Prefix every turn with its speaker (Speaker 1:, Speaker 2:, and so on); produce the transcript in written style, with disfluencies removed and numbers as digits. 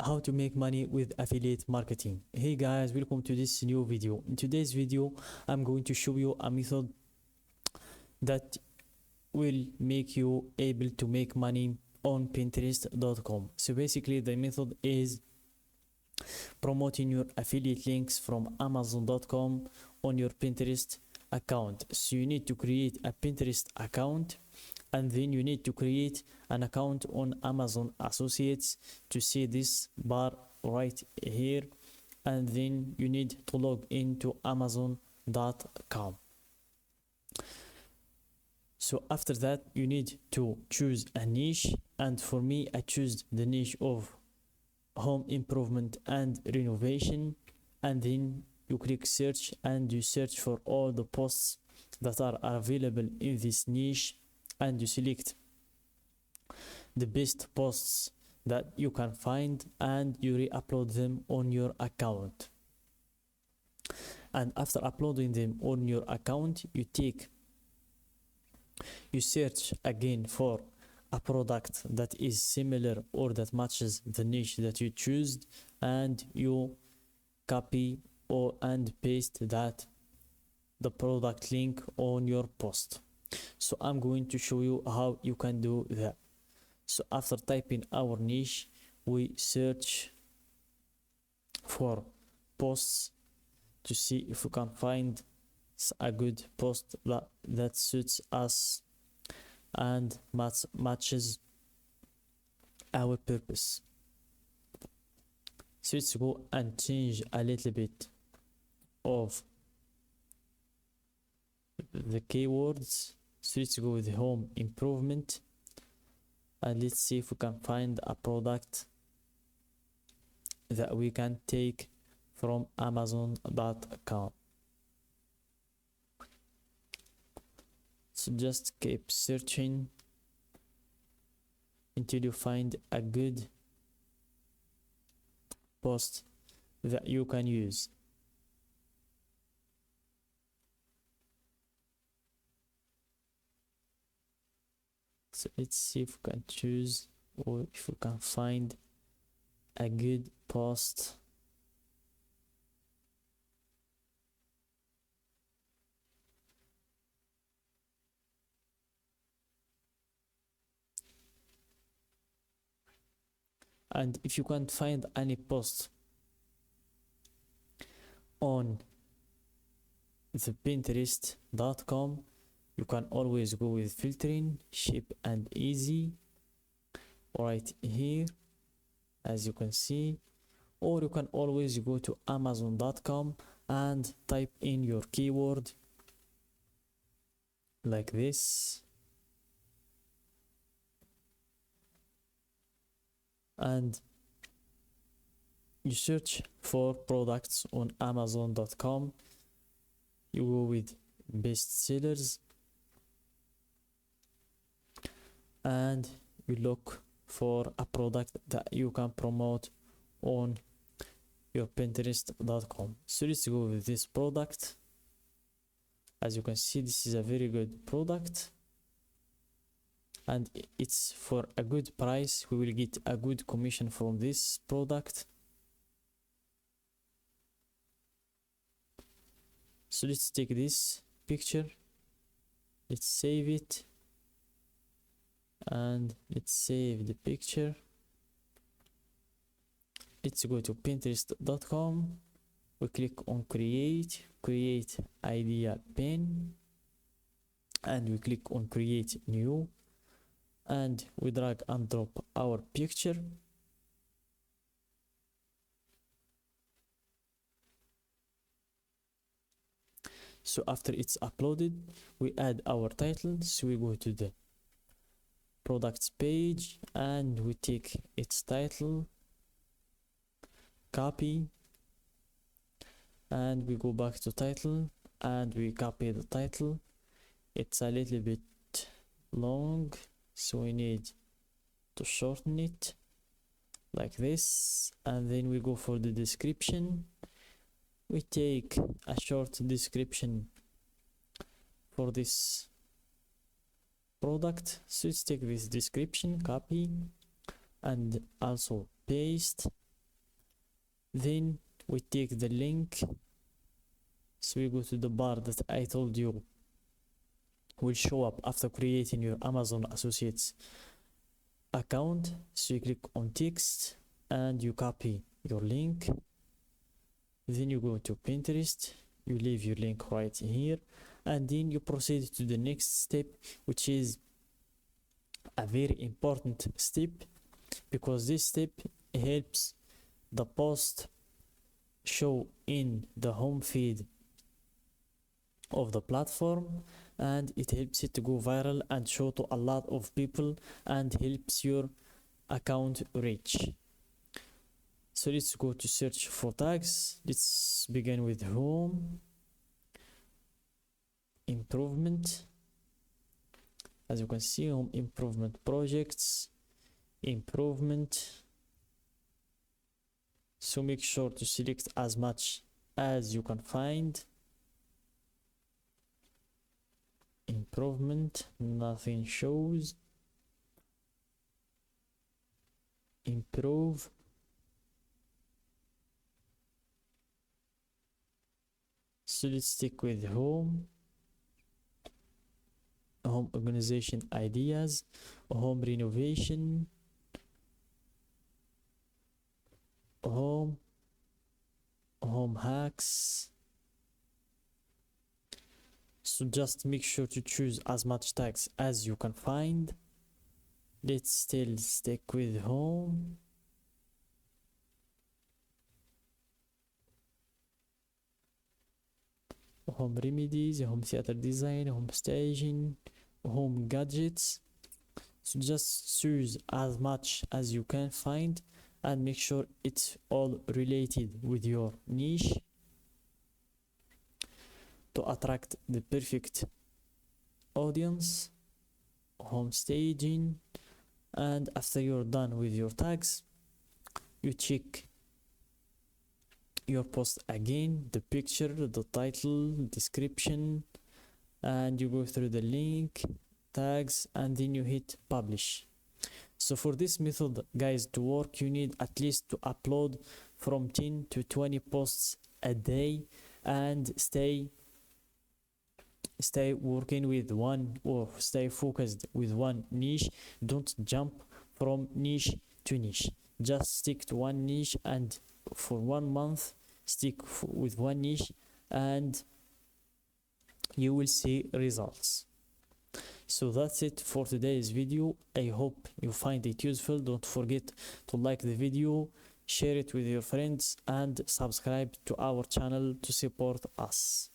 Speaker 1: how to make money with affiliate marketing. Hey guys, welcome to this new video. In today's video I'm going to show you a method that will make you able to make money on Pinterest.com. So basically the method is promoting your affiliate links from Amazon.com on your Pinterest account. So you need to create a Pinterest account, and then you need to create an account on Amazon Associates to see this bar right here, and then you need to log into Amazon.com. So after that you need to choose a niche, and for me I choose the niche of home improvement and renovation, and then you click search and you search for all the posts that are available in this niche, and you select the best posts that you can find and you re-upload them on your account. And after uploading them on your account, you search again for a product that is similar or that matches the niche that you choose, and you copy and paste the product link on your post. So I'm going to show you how you can do that. So after typing our niche, we search for posts to see if we can find a good post that suits us and matches our purpose. So let's go and change a little bit of the keywords. So let's go with home improvement, and let's see if we can find a product that we can take from Amazon.com. So just keep searching until you find a good post that you can use. So let's see if we can choose, or if we can find a good post. And if you can't find any post on the Pinterest.com, you can always go with filtering, cheap and easy, right here as you can see, or you can always go to Amazon.com and type in your keyword like this, and you search for products on Amazon.com. You go with best sellers and you look for a product that you can promote on your Pinterest.com. So let's go with this product. As you can see, this is a very good product and it's for a good price. We will get a good commission from this product. So let's take this picture, let's save it, and let's save the picture. Let's go to Pinterest.com. We click on create idea pin, and we click on create new, and we drag and drop our picture. So after it's uploaded, we add our title. So we go to the products page and we take its title, copy, and we go back to title and we copy the title. It's a little bit long, so we need to shorten it like this, and then we go for the description. We take a short description for this product. So let's take this description, copy, and also paste Then we take the link, so we go to the bar that I told you will show up after creating your Amazon Associates account. So you click on text and you copy your link. Then you go to Pinterest, you leave your link right here, and then you proceed to the next step, which is a very important step, because this step helps the post show in the home feed of the platform, and it helps it to go viral and show to a lot of people and helps your account reach. So let's go to search for tags. Let's begin with home improvement. As you can see, home improvement projects, improvement. So make sure to select as much as you can find. Improvement, nothing shows. Improve. So let's stick with home organization ideas, home renovation, home hacks. So just make sure to choose as much tags as you can find. Let's still stick with home. Home remedies, home theater design, home staging, home gadgets. So just choose as much as you can find and make sure it's all related with your niche to attract the perfect audience. Home staging, and after you're done with your tags, you check your post again, the picture, the title, description, and you go through the link, tags, and then you hit publish. So for this method, guys, to work, you need at least to upload from 10 to 20 posts a day and stay working with one, or stay focused with one niche. Don't jump from niche to niche, just stick to one niche, and for 1 month stick with one niche and you will see results. So that's it for today's video. I hope you find it useful. Don't forget to like the video, share it with your friends, and subscribe to our channel to support us.